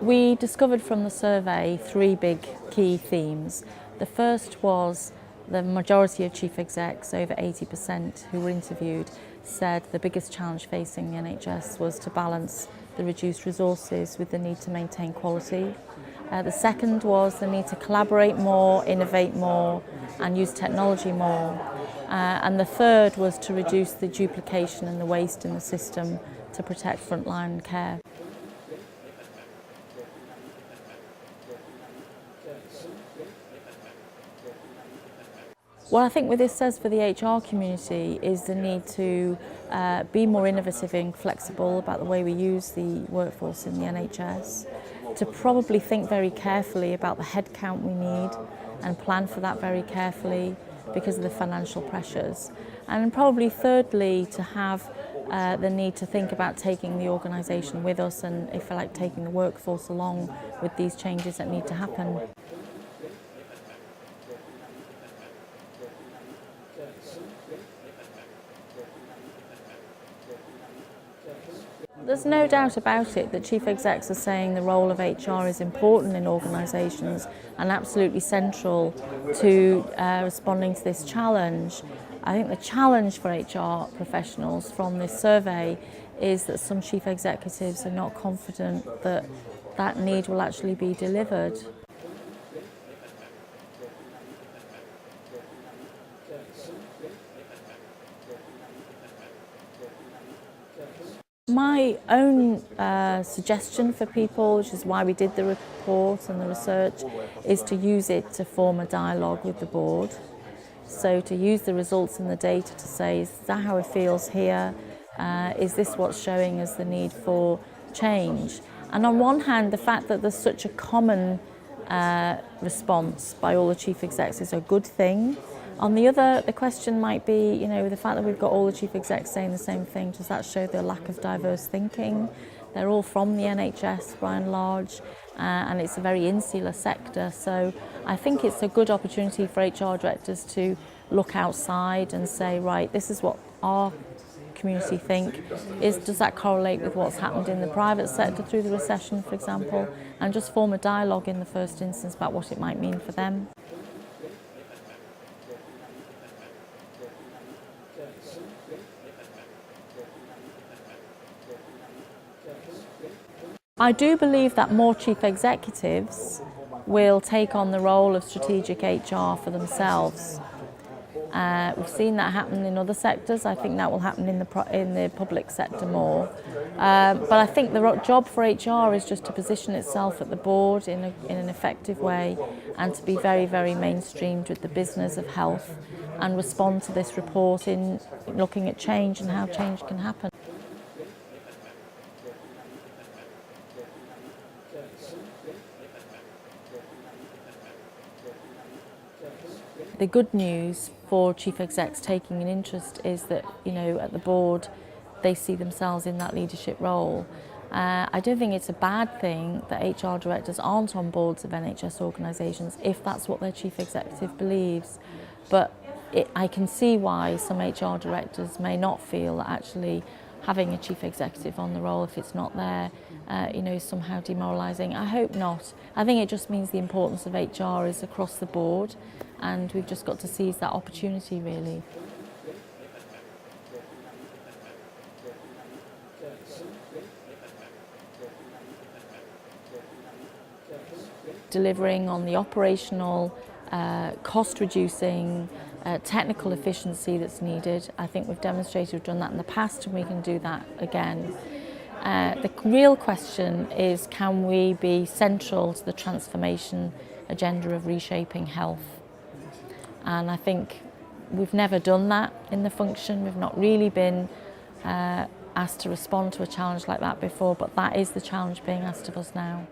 We discovered from the survey three big key themes. The first was the majority of chief execs, over 80% who were interviewed, said the biggest challenge facing the NHS was to balance the reduced resources with the need to maintain quality. The second was the need to collaborate more, innovate more and use technology more. And the third was to reduce the duplication and the waste in the system to protect frontline care. What I think what this says for the HR community is the need to be more innovative and flexible about the way we use the workforce in the NHS, to probably think very carefully about the headcount we need and plan for that very carefully because of the financial pressures. And probably thirdly, to have the need to think about taking the organisation with us and, if you like, taking the workforce along with these changes that need to happen. There's no doubt about it that chief execs are saying the role of HR is important in organisations and absolutely central to responding to this challenge. I think the challenge for HR professionals from this survey is that some chief executives are not confident that that need will actually be delivered. My own suggestion for people, which is why we did the report and the research, is to use it to form a dialogue with the board. So to use the results and the data to say, is that how it feels here? Is this what's showing us the need for change? And on one hand, the fact that there's such a common response by all the chief execs is a good thing. On the other, the question might be, you know, the fact that we've got all the chief execs saying the same thing, does that show their lack of diverse thinking? They're all from the NHS by and large, and it's a very insular sector. So I think it's a good opportunity for HR directors to look outside and say, right, this is what our community think. Does that correlate with what's happened in the private sector through the recession, for example? And just form a dialogue in the first instance about what it might mean for them. I do believe that more chief executives will take on the role of strategic HR for themselves. We've seen that happen in other sectors. I think that will happen in the public sector more. But I think the job for HR is just to position itself at the board in an effective way and to be very, very mainstreamed with the business of health and respond to this report in looking at change and how change can happen. The good news for chief execs taking an interest is that, you know, at the board they see themselves in that leadership role. I don't think it's a bad thing that HR directors aren't on boards of NHS organisations if that's what their chief executive believes. But I can see why some HR directors may not feel that actually having a chief executive on the role, if it's not there, you know, is somehow demoralising. I hope not. I think it just means the importance of HR is across the board, and we've just got to seize that opportunity, really. Delivering on the operational, cost-reducing, technical efficiency that's needed. I think we've demonstrated we've done that in the past and we can do that again. The real question is, can we be central to the transformation agenda of reshaping health? And I think we've never done that in the function. We've not really been asked to respond to a challenge like that before, but that is the challenge being asked of us now.